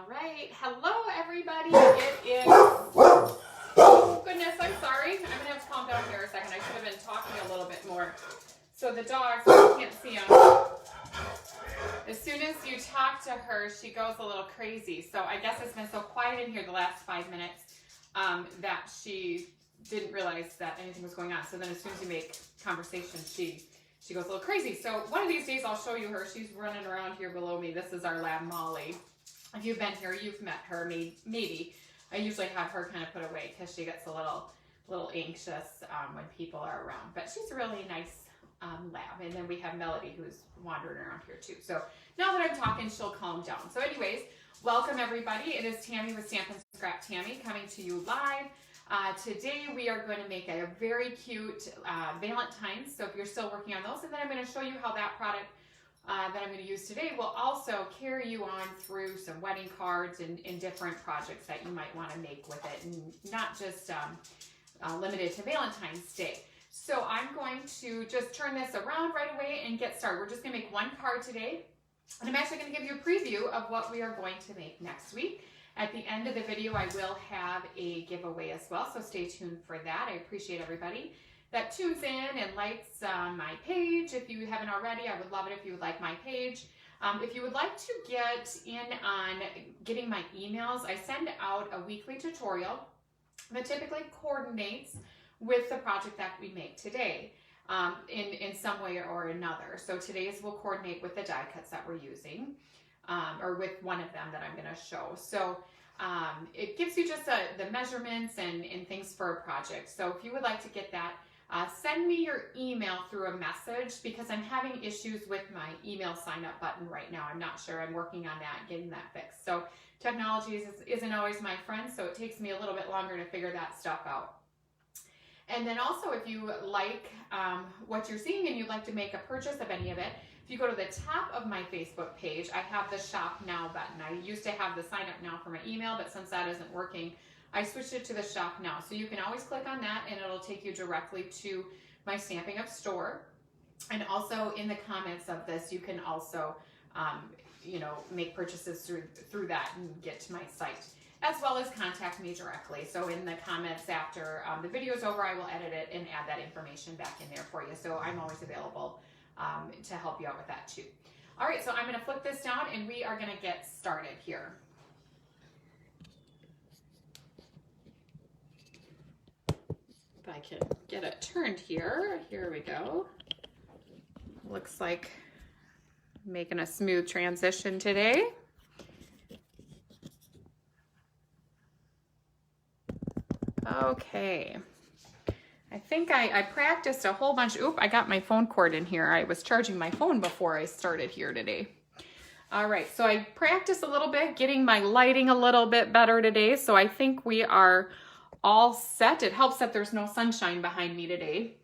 All right, hello everybody. It is, oh goodness, I'm sorry. I'm gonna have to calm down here a second. I should have been talking a little bit more. So the dog, so you can't see him. As soon as you talk to her, she goes a little crazy. So I guess it's been so quiet in here the last 5 minutes that she didn't realize that anything was going on. So then as soon as you make conversation, she goes a little crazy. So one of these days I'll show you her. She's running around here below me. This is our lab Molly. If you've been here, you've met her, maybe. I usually have her kind of put away because she gets a little anxious when people are around. But she's a really nice lab. And then we have Melody who's wandering around here too. So now that I'm talking, she'll calm down. So anyways, welcome everybody. It is Tammy with Stamp and Scrap Tammy coming to you live. Today we are going to make a very cute Valentine's. So if you're still working on those, and then I'm going to show you how that product that I'm going to use today will also carry you on through some wedding cards and different projects that you might want to make with it, and not just limited to Valentine's Day. So I'm going to just turn this around right away and get started. We're just going to make one card today, and I'm actually going to give you a preview of what we are going to make next week. At the end of the video, I will have a giveaway as well, so stay tuned for that. I appreciate everybody that tunes in and likes my page. If you haven't already, I would love it if you would like my page. If you would like to get in on getting my emails, I send out a weekly tutorial that typically coordinates with the project that we make today in some way or another. So today's will coordinate with the die cuts that we're using, or with one of them that I'm going to show. So it gives you just the measurements and things for a project. So if you would like to get that, send me your email through a message, because I'm having issues with my email sign up button right now. I'm not sure. I'm working on that, getting that fixed. So technology isn't always my friend, so it takes me a little bit longer to figure that stuff out. And then also, if you like what you're seeing and you'd like to make a purchase of any of it, if you go to the top of my Facebook page, I have the Shop Now button. I used to have the Sign Up Now for my email, but since that isn't working, I switched it to the Shop Now. So you can always click on that and it'll take you directly to my Stamping Up store. And also in the comments of this, you can also, make purchases through that and get to my site, as well as contact me directly. So in the comments after the video is over, I will edit it and add that information back in there for you. So I'm always available to help you out with that too. All right, so I'm going to flip this down and we are going to get started here. If I can get it turned here. Here we go. Looks like making a smooth transition today. Okay. I think I practiced a whole bunch. Oop, I got my phone cord in here. I was charging my phone before I started here today. All right, so I practiced a little bit, getting my lighting a little bit better today. So I think we are all set. It helps that there's no sunshine behind me today.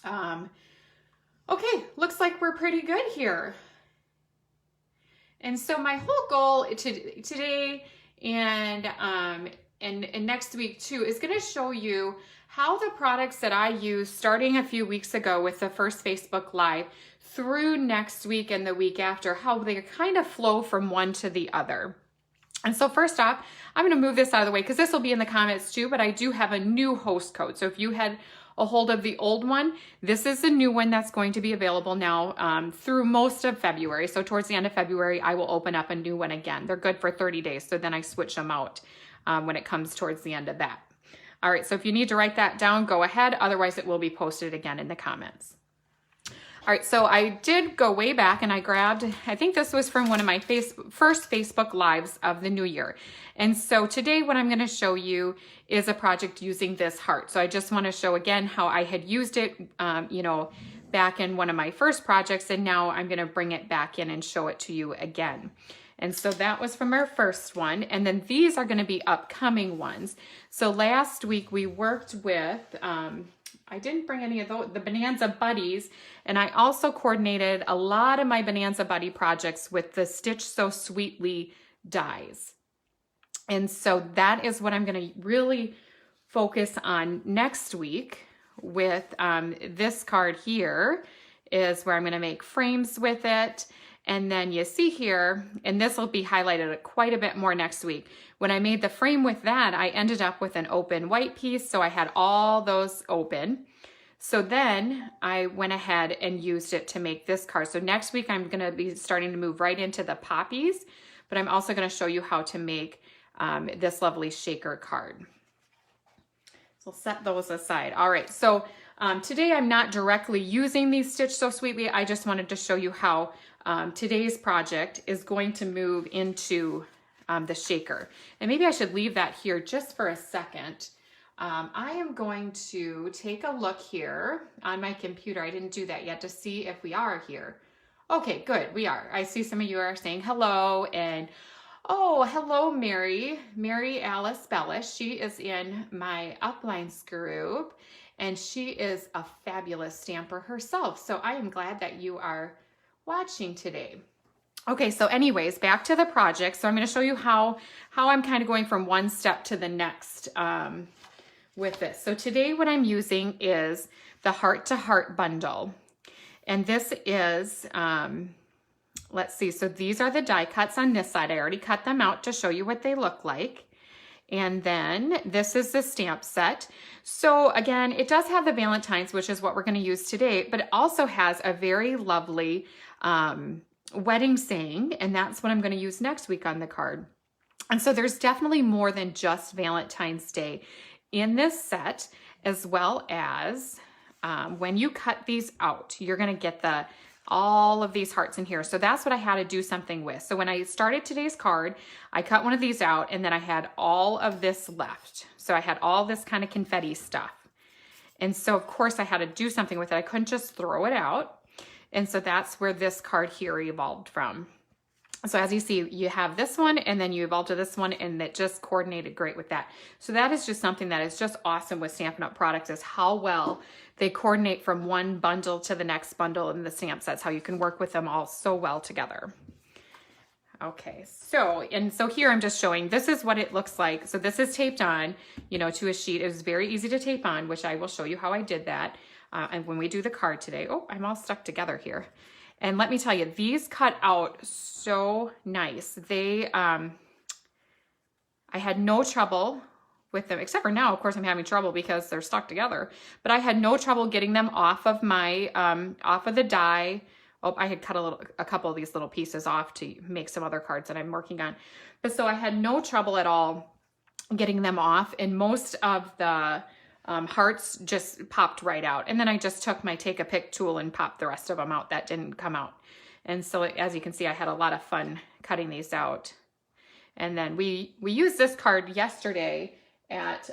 Okay, looks like we're pretty good here. And so my whole goal today and next week too is going to show you how the products that I used starting a few weeks ago with the first Facebook Live through next week and the week after, how they kind of flow from one to the other. And so first off, I'm going to move this out of the way because this will be in the comments too, but I do have a new host code. So if you had a hold of the old one, this is the new one that's going to be available now through most of February. So towards the end of February, I will open up a new one again. They're good for 30 days. So then I switch them out when it comes towards the end of that. All right, so if you need to write that down, go ahead. Otherwise, it will be posted again in the comments. All right, so I did go way back and I grabbed, I think this was from one of my first Facebook Lives of the new year. And so today what I'm gonna show you is a project using this heart. So I just wanna show again how I had used it, back in one of my first projects, and now I'm gonna bring it back in and show it to you again. And so that was from our first one. And then these are gonna be upcoming ones. So last week we worked with, I didn't bring any of the Bonanza Buddies, and I also coordinated a lot of my Bonanza Buddy projects with the Stitch So Sweetly dies. And so that is what I'm going to really focus on next week with this card here is where I'm going to make frames with it. And then you see here, and this will be highlighted quite a bit more next week. When I made the frame with that, I ended up with an open white piece. So I had all those open. So then I went ahead and used it to make this card. So next week, I'm gonna be starting to move right into the poppies, but I'm also gonna show you how to make this lovely shaker card. So I'll set those aside. All right, so today I'm not directly using these Stitch So Sweetly. I just wanted to show you how today's project is going to move into the shaker. And maybe I should leave that here just for a second. I am going to take a look here on my computer. I didn't do that yet to see if we are here. Okay, good, we are. I see some of you are saying hello, and oh, hello, Mary Alice Bellish. She is in my uplines group, and she is a fabulous stamper herself. So I am glad that you are watching today. Okay, so anyways, back to the project. So I'm going to show you how I'm kind of going from one step to the next with this. So today what I'm using is the Heart to Heart bundle. And this is, let's see, so these are the die cuts on this side. I already cut them out to show you what they look like. And then this is the stamp set. So again, it does have the Valentine's, which is what we're going to use today, but it also has a very lovely wedding saying, and that's what I'm going to use next week on the card. And so there's definitely more than just Valentine's Day in this set, as well as when you cut these out, you're going to get all of these hearts in here. So that's what I had to do something with. So when I started today's card, I cut one of these out, and then I had all of this left. So I had all this kind of confetti stuff. And so of course I had to do something with it. I couldn't just throw it out. And so that's where this card here evolved from. So as you see, you have this one, and then you evolved to this one, and it just coordinated great with that. So that is just something that is just awesome with Stampin' Up! Products, is how well they coordinate from one bundle to the next bundle in the stamp sets, how you can work with them all so well together. Okay, so here I'm just showing, this is what it looks like. So this is taped on, you know, to a sheet. It was very easy to tape on, which I will show you how I did that. And when we do the card today, oh, I'm all stuck together here. And let me tell you, these cut out so nice. They, I had no trouble with them, except for now, of course, I'm having trouble because they're stuck together. But I had no trouble getting them off of my, off of the die. Oh, I had cut a couple of these little pieces off to make some other cards that I'm working on. But so I had no trouble at all getting them off, and most of the hearts just popped right out. And then I just took my Take a Pick tool and popped the rest of them out that didn't come out. And so as you can see, I had a lot of fun cutting these out. And then we used this card yesterday at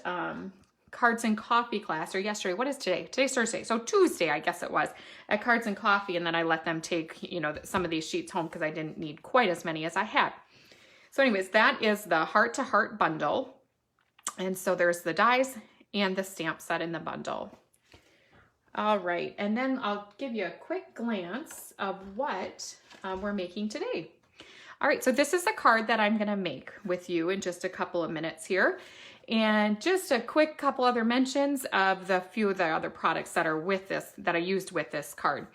Cards and Coffee class, or yesterday, what is today? Today's Thursday, so Tuesday, I guess it was, at Cards and Coffee, and then I let them take, you know, some of these sheets home because I didn't need quite as many as I had. So anyways, that is the Heart to Heart bundle. And so there's the dies and the stamp set in the bundle. All right, and then I'll give you a quick glance of what we're making today. All right, so this is the card that I'm gonna make with you in just a couple of minutes here. And just a quick couple other mentions of the few of the other products that are with this, that I used with this card.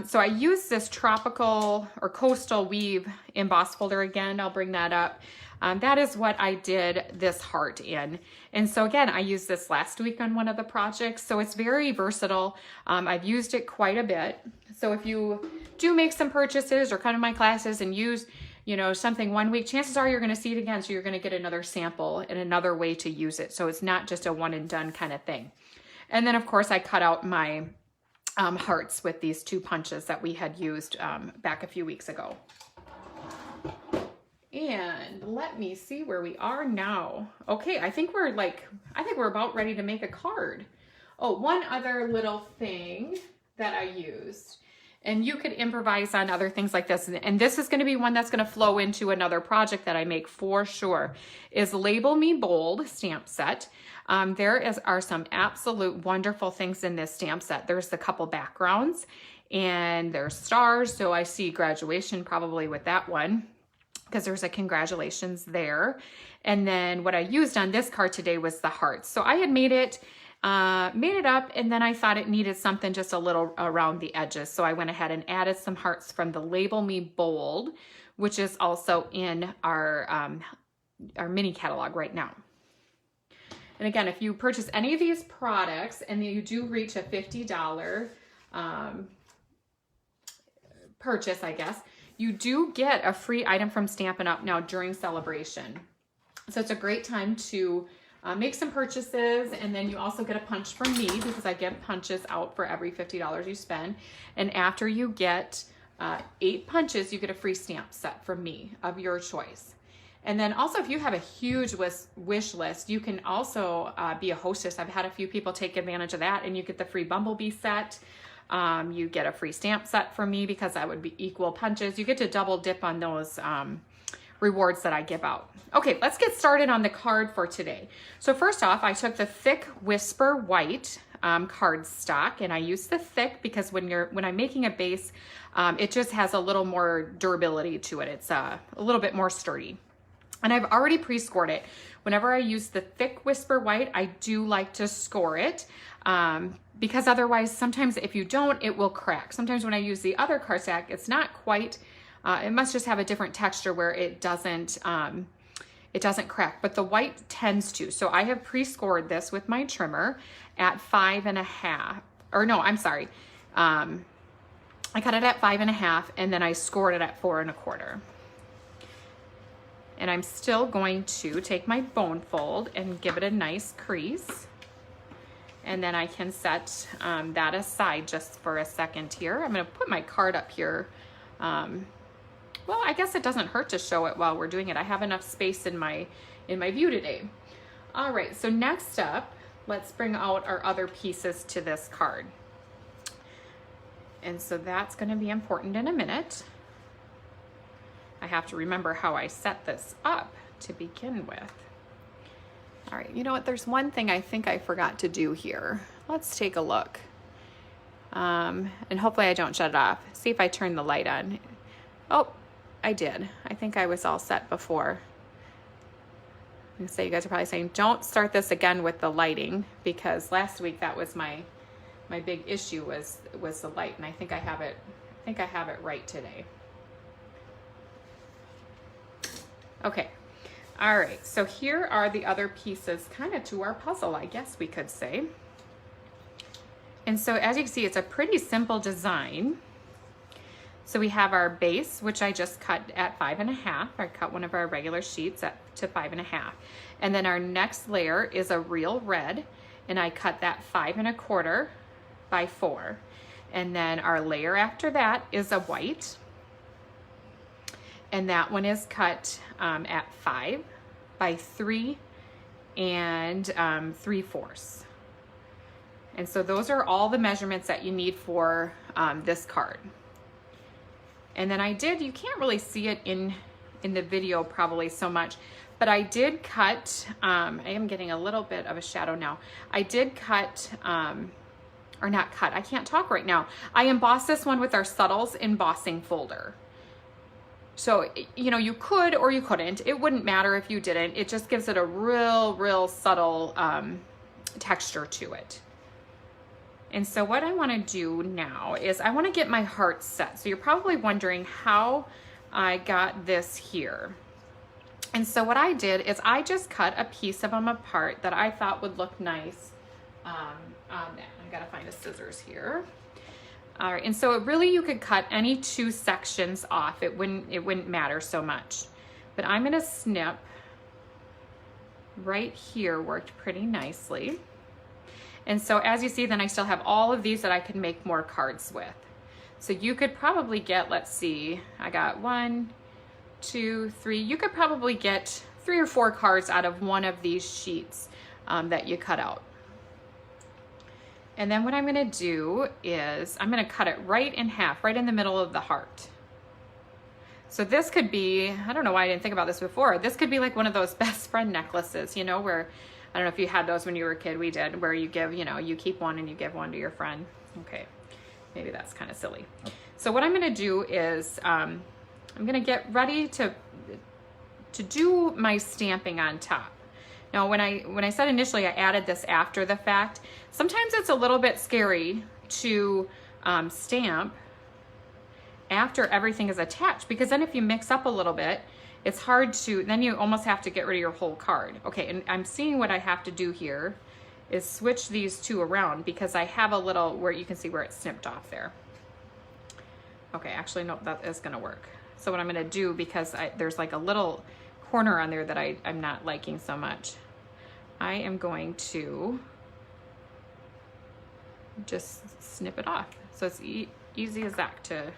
So I used this tropical or coastal weave emboss folder again. I'll bring that up. That is what I did this heart in. And so again, I used this last week on one of the projects. So it's very versatile. I've used it quite a bit. So if you do make some purchases or come to my classes and use, you know, something one week, chances are you're going to see it again. So you're going to get another sample and another way to use it. So it's not just a one and done kind of thing. And then of course I cut out my hearts with these two punches that we had used back a few weeks ago. And let me see where we are now. Okay, I think we're about ready to make a card. Oh, one other little thing that I used, and you could improvise on other things like this, and this is going to be one that's going to flow into another project that I make for sure, is Label Me Bold stamp set. There are some absolute wonderful things in this stamp set. There's a couple backgrounds, and there's stars, so I see graduation probably with that one, because there's a congratulations there. And then what I used on this card today was the hearts. So I had made it Made it up, and then I thought it needed something just a little around the edges. So I went ahead and added some hearts from the Label Me Bold, which is also in our mini catalog right now. And again, if you purchase any of these products and you do reach a $50 purchase, I guess, you do get a free item from Stampin' Up! Now during celebration. So it's a great time to make some purchases, and then you also get a punch from me because I give punches out for every $50 you spend. And after you get 8 punches, you get a free stamp set from me of your choice. And then also, if you have a huge wish list, you can also be a hostess. I've had a few people take advantage of that, and you get the free Bumblebee set. You get a free stamp set from me because that would be equal punches. You get to double dip on those rewards that I give out. Okay, let's get started on the card for today. So first off, I took the thick Whisper White cardstock, and I used the thick because when I'm making a base, it just has a little more durability to it. It's a little bit more sturdy. And I've already pre-scored it. Whenever I use the thick Whisper White, I do like to score it because otherwise, sometimes if you don't, it will crack. Sometimes when I use the other cardstock, it's not quite, it must just have a different texture where it doesn't crack, but the white tends to. So I have pre-scored this with my trimmer at 5.5, or no, I'm sorry. I cut it at 5.5 and then I scored it at 4.25. And I'm still going to take my bone fold and give it a nice crease. And then I can set that aside just for a second here. I'm gonna put my card up here. Well, I guess it doesn't hurt to show it while we're doing it. I have enough space in my view today. All right, so next up, let's bring out our other pieces to this card. And so that's gonna be important in a minute. I have to remember how I set this up to begin with. All right, you know what? There's one thing I think I forgot to do here. Let's take a look. And hopefully I don't shut it off. See if I turn the light on. Oh, I did. I think I was all set before. I'm gonna say you guys are probably saying, don't start this again with the lighting, because last week that was my big issue was the light, and I think I have it right today. Okay, all right, so here are the other pieces kind of to our puzzle, I guess we could say. And so as you can see, it's a pretty simple design. So we have our base, which I just cut at 5.5. I cut one of our regular sheets to 5.5. And then our next layer is a real red, and I cut that 5.25 by 4. And then our layer after that is a white. And that one is cut at 5 by 3 and 3/4. And so those are all the measurements that you need for this card. And then I did, you can't really see it in the video probably so much, but I did cut, I am getting a little bit of a shadow now. I did cut, or not cut, I can't talk right now. I embossed this one with our Subtles embossing folder. So, you know, you could or you couldn't. It wouldn't matter if you didn't. It just gives it a real subtle texture to it. And so what I want to do now is I want to get my heart set. So you're probably wondering how I got this here. And so what I did is I just cut a piece of them apart that I thought would look nice on that. I gotta find a scissors here. All right, and so it really, you could cut any 2 sections off. It wouldn't matter so much. But I'm gonna snip right here, worked pretty nicely. And so as you see, then I still have all of these that I can make more cards with. So you could probably get, let's see, I got 1, 2, 3. You could probably get 3 or 4 cards out of one of these sheets that you cut out. And then what I'm gonna do is I'm gonna cut it right in half, right in the middle of the heart. So this could be, I don't know why I didn't think about this before. This could be like one of those best friend necklaces, you know, where, I don't know if you had those when you were a kid, we did, where you give, you know, you keep one and you give one to your friend. Okay, maybe that's kind of silly. So what I'm gonna do is I'm gonna get ready to do my stamping on top. Now, when I said initially I added this after the fact, sometimes it's a little bit scary to stamp after everything is attached, because then if you mix up a little bit, it's hard to, then you almost have to get rid of your whole card. Okay, and I'm seeing what I have to do here is switch these two around, because I have a little, where you can see where it's snipped off there. Okay, actually, no, that is gonna work. So what I'm gonna do, because there's like a little corner on there that I'm not liking so much, I am going to just snip it off. So it's easy as that to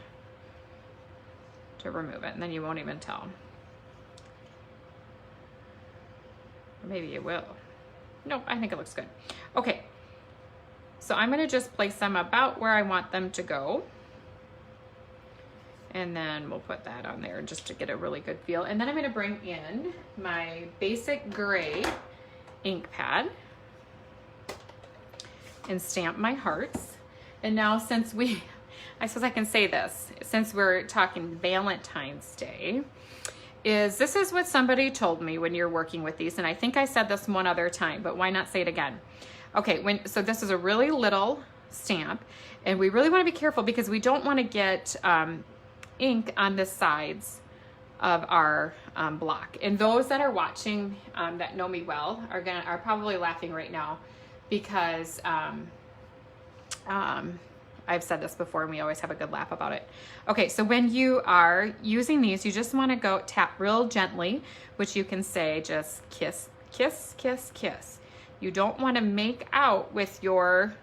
remove it, and then you won't even tell. Or maybe you will. Nope, I think it looks good. Okay, so I'm gonna just place them about where I want them to go. And then we'll put that on there just to get a really good feel. And then I'm gonna bring in my basic gray ink pad and stamp my hearts. And now since I suppose I can say this, since we're talking Valentine's Day, this is what somebody told me when you're working with these, and I think I said this one other time, but why not say it again? Okay, so this is a really little stamp, and we really want to be careful because we don't want to get ink on the sides of our block. And those that are watching that know me well are probably laughing right now, because I've said this before and we always have a good laugh about it. Okay, so when you are using these, you just want to go tap real gently, which you can say just kiss, kiss, kiss, kiss. You don't want to make out with your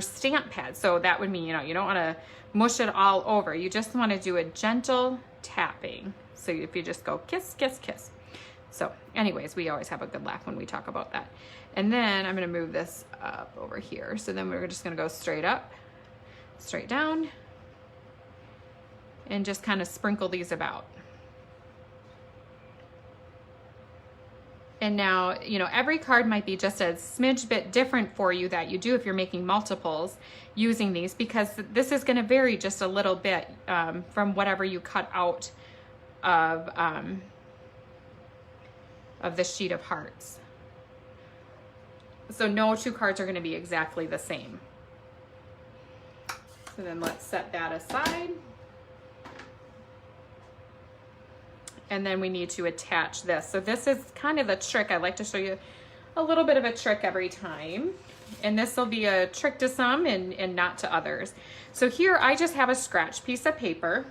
stamp pad. So that would mean, you don't want to mush it all over. You just want to do a gentle tapping. So if you just go kiss, kiss, kiss. So anyways, we always have a good laugh when we talk about that. And then I'm going to move this up over here. So then we're just going to go straight up, straight down, and just kind of sprinkle these about. And now, every card might be just a smidge bit different for you that you do if you're making multiples using these, because this is going to vary just a little bit from whatever you cut out of the sheet of hearts. So no two cards are going to be exactly the same. So then let's set that aside. And then we need to attach this. So this is kind of the trick. I like to show you a little bit of a trick every time. And this will be a trick to some and not to others. So here I just have a scratch piece of paper.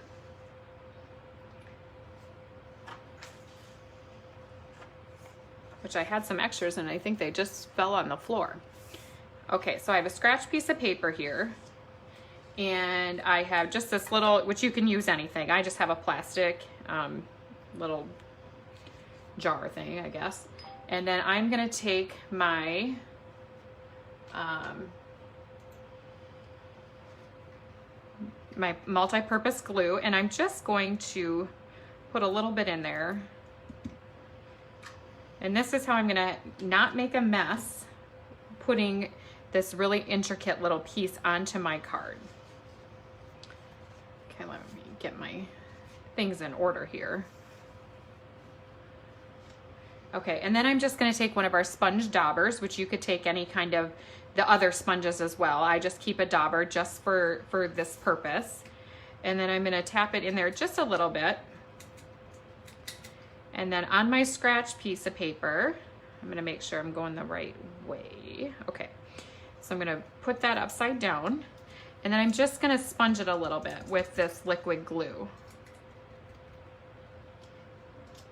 Which I had some extras and I think they just fell on the floor. Okay, so I have a scratch piece of paper here. And I have just this little, which you can use anything. I just have a plastic little jar thing, I guess. And then I'm gonna take my my multi-purpose glue, and I'm just going to put a little bit in there. And this is how I'm gonna not make a mess putting this really intricate little piece onto my card. Okay, let me get my things in order here. Okay, and then I'm just gonna take one of our sponge daubers, which you could take any kind of the other sponges as well. I just keep a dauber just for this purpose. And then I'm gonna tap it in there just a little bit. And then on my scratch piece of paper, I'm gonna make sure I'm going the right way. Okay, so I'm gonna put that upside down. And then I'm just gonna sponge it a little bit with this liquid glue.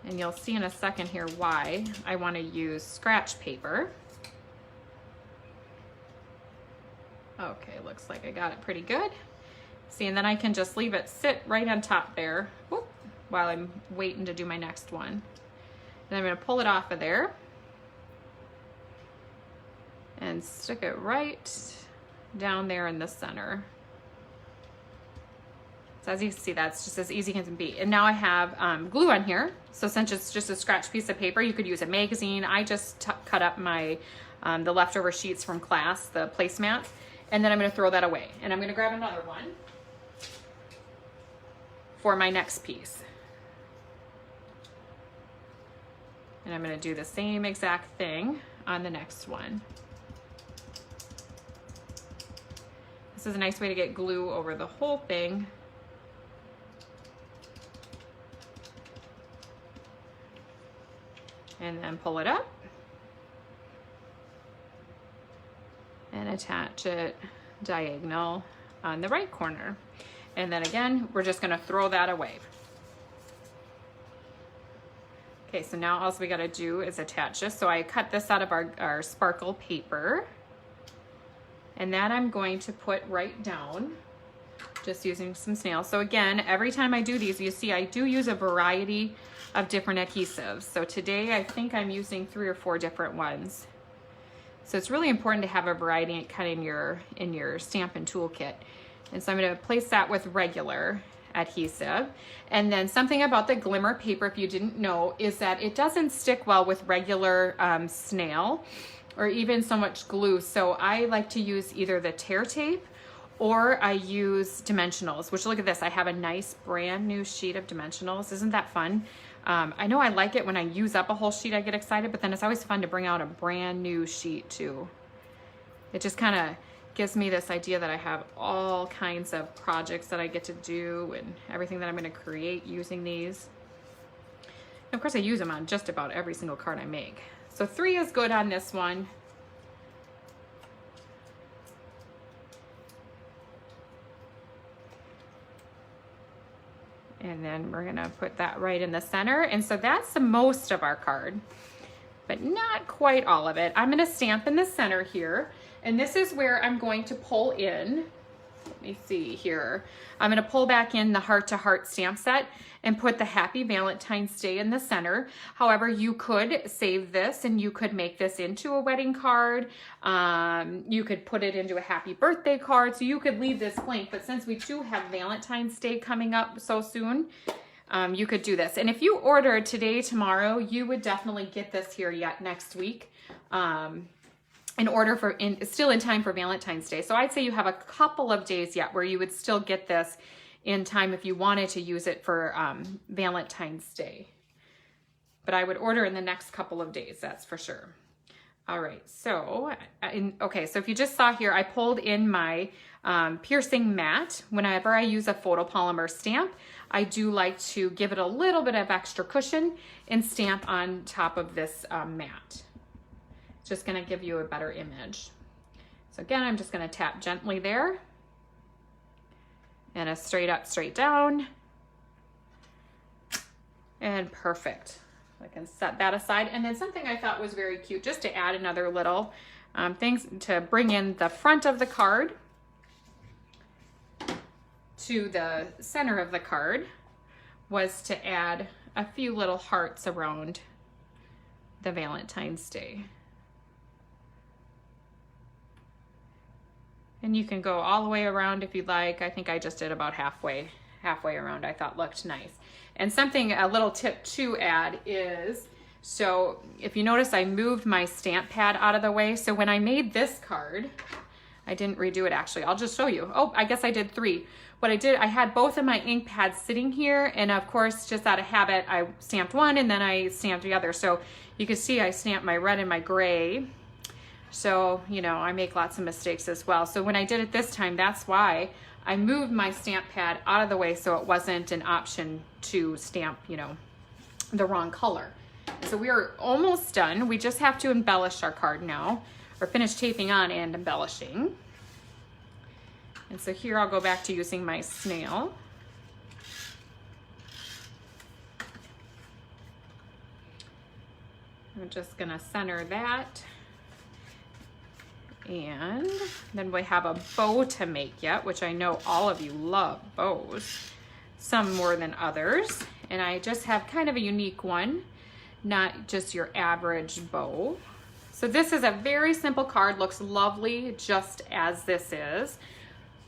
And you'll see in a second here why I wanna use scratch paper. Okay, looks like I got it pretty good. See, and then I can just leave it sit right on top there, whoop, while I'm waiting to do my next one. And I'm gonna pull it off of there and stick it right down there in the center. So as you can see, that's just as easy as it can be. And now I have glue on here. So since it's just a scratch piece of paper, you could use a magazine. I just cut up my the leftover sheets from class, the placemats, and then I'm gonna throw that away. And I'm gonna grab another one for my next piece. And I'm gonna do the same exact thing on the next one. This is a nice way to get glue over the whole thing. And then pull it up and attach it diagonal on the right corner. And then again, we're just gonna throw that away. Okay, so now all we gotta do is attach this. So I cut this out of our sparkle paper, and that I'm going to put right down, just using some snails. So again, every time I do these, you see I do use a variety of different adhesives. So today I think I'm using 3 or 4 different ones. So it's really important to have a variety kind of in your Stampin' Toolkit. And so I'm gonna place that with regular adhesive. And then something about the glimmer paper, if you didn't know, is that it doesn't stick well with regular snail or even so much glue. So I like to use either the tear tape or I use dimensionals, which look at this, I have a nice brand new sheet of dimensionals. Isn't that fun? I know I like it when I use up a whole sheet, I get excited, but then it's always fun to bring out a brand new sheet too. It just kind of gives me this idea that I have all kinds of projects that I get to do and everything that I'm going to create using these. And of course I use them on just about every single card I make. So 3 is good on this one. And then we're gonna put that right in the center. And so that's the most of our card, but not quite all of it. I'm gonna stamp in the center here. And this is where I'm going to pull in, let me see here. I'm gonna pull back in the Heart to Heart stamp set and put the Happy Valentine's Day in the center. However, you could save this and you could make this into a wedding card. You could put it into a happy birthday card. So you could leave this blank, but since we do have Valentine's Day coming up so soon, you could do this. And if you order today, tomorrow, you would definitely get this here yet next week. In order for, still in time for Valentine's Day. So I'd say you have a couple of days yet where you would still get this in time if you wanted to use it for Valentine's Day. But I would order in the next couple of days, that's for sure. All right, so, okay, so if you just saw here, I pulled in my piercing mat. Whenever I use a photopolymer stamp, I do like to give it a little bit of extra cushion and stamp on top of this mat. Just gonna give you a better image. So again, I'm just gonna tap gently there and a straight up, straight down, and perfect. I can set that aside. And then something I thought was very cute, just to add another little things to bring in the front of the card to the center of the card, was to add a few little hearts around the Valentine's Day. And you can go all the way around if you'd like. I think I just did about halfway around. I thought looked nice. And something, a little tip to add is, so if you notice, I moved my stamp pad out of the way. So when I made this card, I didn't redo it actually. I'll just show you. Oh, I guess I did 3. What I did, I had both of my ink pads sitting here, and of course, just out of habit, I stamped one and then I stamped the other. So you can see I stamped my red and my gray. So, you know, I make lots of mistakes as well. So when I did it this time, that's why I moved my stamp pad out of the way so it wasn't an option to stamp, you know, the wrong color. So we are almost done. We just have to embellish our card now, or finish taping on and embellishing. And so here I'll go back to using my snail. I'm just gonna center that. And then we have a bow to make yet, which I know all of you love bows, some more than others. And I just have kind of a unique one, not just your average bow. So this is a very simple card, looks lovely just as this is,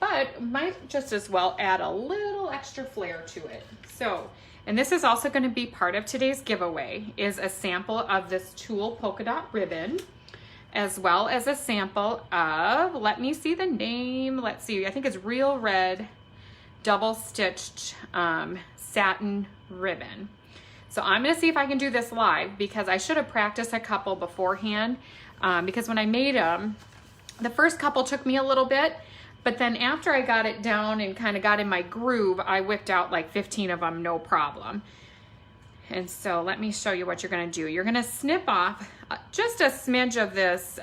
but might just as well add a little extra flair to it. So, and this is also going to be part of today's giveaway, is a sample of this Tulle polka dot ribbon, as well as a sample of, let me see the name, let's see, I think it's Real Red double stitched satin ribbon. So I'm gonna see if I can do this live, because I should have practiced a couple beforehand, because when I made them, the first couple took me a little bit, but then after I got it down and kind of got in my groove, I whipped out like 15 of them, no problem. And so let me show you what you're gonna do. You're gonna snip off just a smidge of this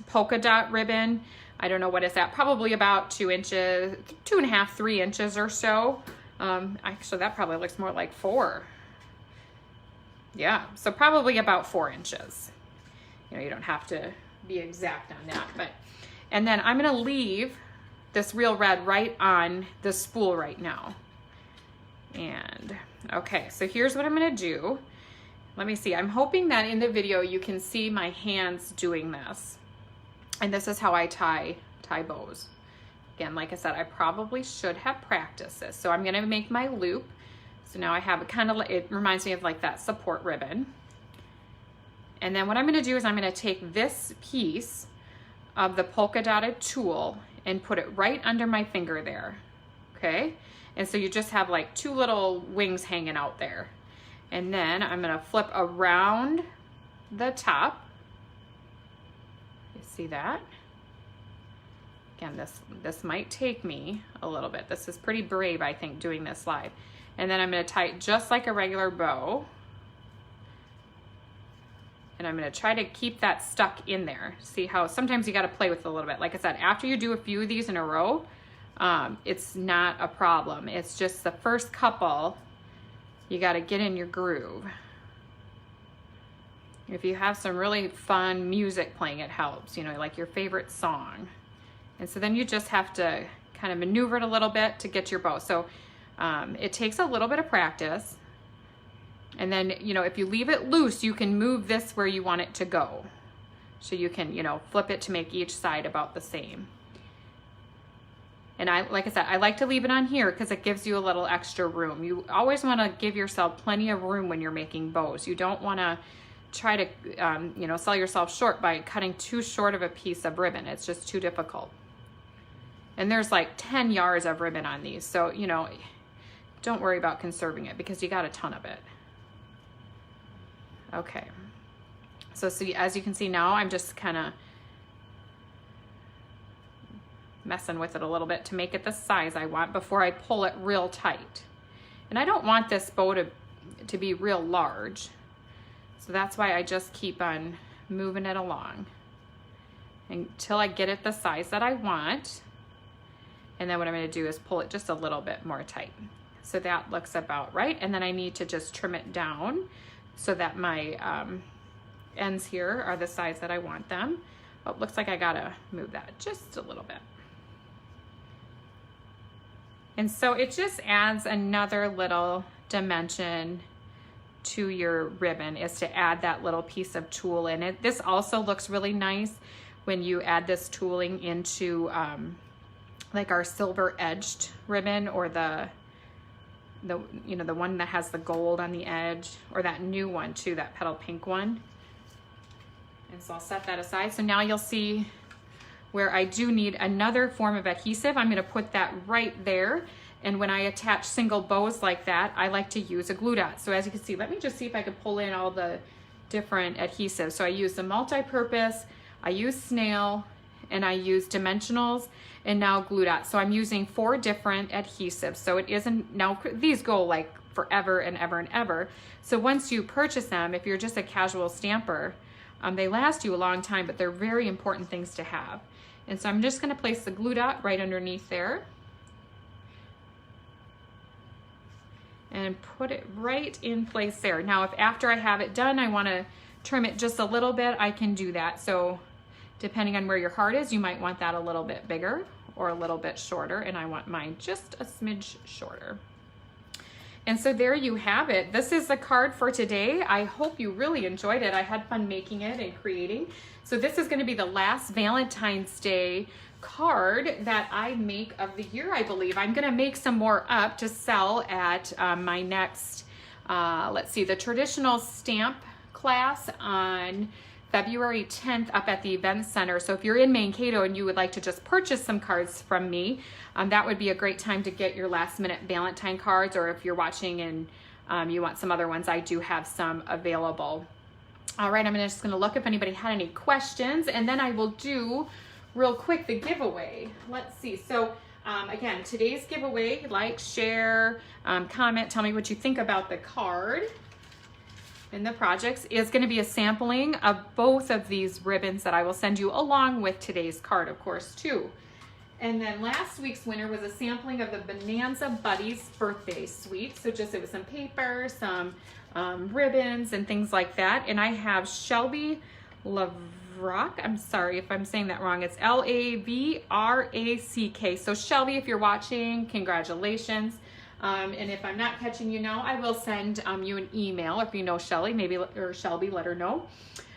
polka dot ribbon. I don't know what is that, probably about 2 inches, 2.5, 3 inches or so. Actually, that probably looks more like 4. Yeah, so probably about 4 inches. You know, you don't have to be exact on that, but, and then I'm gonna leave this real red right on the spool right now. And okay, so here's what I'm gonna do. Let me see, I'm hoping that in the video you can see my hands doing this. And this is how I tie bows. Again, like I said, I probably should have practiced this. So I'm gonna make my loop. So now I have it kind of, it reminds me of like that support ribbon. And then what I'm gonna do is I'm gonna take this piece of the polka dotted tulle and put it right under my finger there, okay? And so you just have like 2 little wings hanging out there. And then I'm gonna flip around the top. You see that? Again, this might take me a little bit. This is pretty brave, I think, doing this live. And then I'm gonna tie it just like a regular bow. And I'm gonna try to keep that stuck in there. See how sometimes you gotta play with it a little bit. Like I said, after you do a few of these in a row, it's not a problem. It's just the first couple, you gotta get in your groove. If you have some really fun music playing, it helps, you know, like your favorite song. And so then you just have to kind of maneuver it a little bit to get your bow. So it takes a little bit of practice. And then, you know, if you leave it loose, you can move this where you want it to go. So you can, you know, flip it to make each side about the same. And like I said, I like to leave it on here because it gives you a little extra room. You always want to give yourself plenty of room when you're making bows. You don't want to try to, you know, sell yourself short by cutting too short of a piece of ribbon. It's just too difficult. And there's like 10 yards of ribbon on these. So, you know, don't worry about conserving it because you got a ton of it. Okay. So see, as you can see now, I'm just kind of messing with it a little bit to make it the size I want before I pull it real tight. And I don't want this bow to be real large. So that's why I just keep on moving it along until I get it the size that I want. And then what I'm going to do is pull it just a little bit more tight. So that looks about right. And then I need to just trim it down so that my ends here are the size that I want them. Oh, it looks like I gotta move that just a little bit. And so it just adds another little dimension to your ribbon, is to add that little piece of tulle in it. This also looks really nice when you add this tooling into like our silver edged ribbon, or the you know, the one that has the gold on the edge, or that new one too, that petal pink one. And so I'll set that aside. So now you'll see where I do need another form of adhesive. I'm going to put that right there. And when I attach single bows like that, I like to use a glue dot. So as you can see, let me just see if I can pull in all the different adhesives. So I use the multi-purpose, I use snail, and I use dimensionals, and now glue dots. So I'm using 4 different adhesives. So it isn't, now these go like forever and ever and ever. So once you purchase them, if you're just a casual stamper, they last you a long time, but they're very important things to have. And so I'm just gonna place the glue dot right underneath there and put it right in place there. Now, if after I have it done, I wanna trim it just a little bit, I can do that. So depending on where your heart is, you might want that a little bit bigger or a little bit shorter, and I want mine just a smidge shorter. And so there you have it. This is the card for today. I hope you really enjoyed it. I had fun making it and creating. So this is going to be the last Valentine's Day card that I make of the year, I believe. I'm going to make some more up to sell at my next, let's see, the traditional stamp class on February 10th up at the event center. So if you're in Mankato and you would like to just purchase some cards from me, that would be a great time to get your last minute Valentine cards, or if you're watching in you want some other ones, I do have some available. All right, I'm just gonna look if anybody had any questions, and then I will do real quick the giveaway. Let's see. So again, today's giveaway, like, share, comment, tell me what you think about the card and the projects, is going to be a sampling of both of these ribbons that I will send you along with today's card, of course, too. And then last week's winner was a sampling of the Bonanza Buddies birthday suite. So just, it was some paper, some ribbons and things like that. And I have Shelby Lavrack. I'm sorry if I'm saying that wrong. It's Lavrack. So Shelby, if you're watching, congratulations. And if I'm not catching you now, I will send you an email. If you know Shelly, maybe, or Shelby, let her know.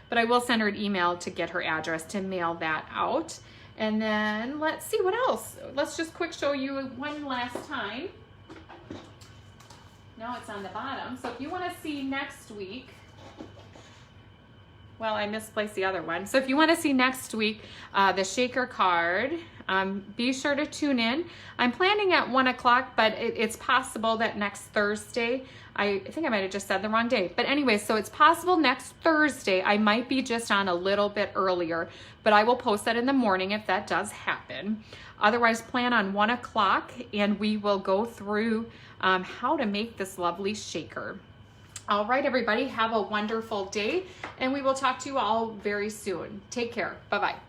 But I will send her an email to get her address to mail that out. And then let's see what else. Let's just quick show you one last time. Now it's on the bottom. So if you want to see next week, well, I misplaced the other one. So if you want to see next week the shaker card, be sure to tune in. I'm planning at 1 o'clock, but it's possible that next Thursday, I think I might have just said the wrong day. But anyway, so it's possible next Thursday, I might be just on a little bit earlier, but I will post that in the morning if that does happen. Otherwise, plan on 1 o'clock and we will go through how to make this lovely shaker. All right, everybody, have a wonderful day, and we will talk to you all very soon. Take care. Bye-bye.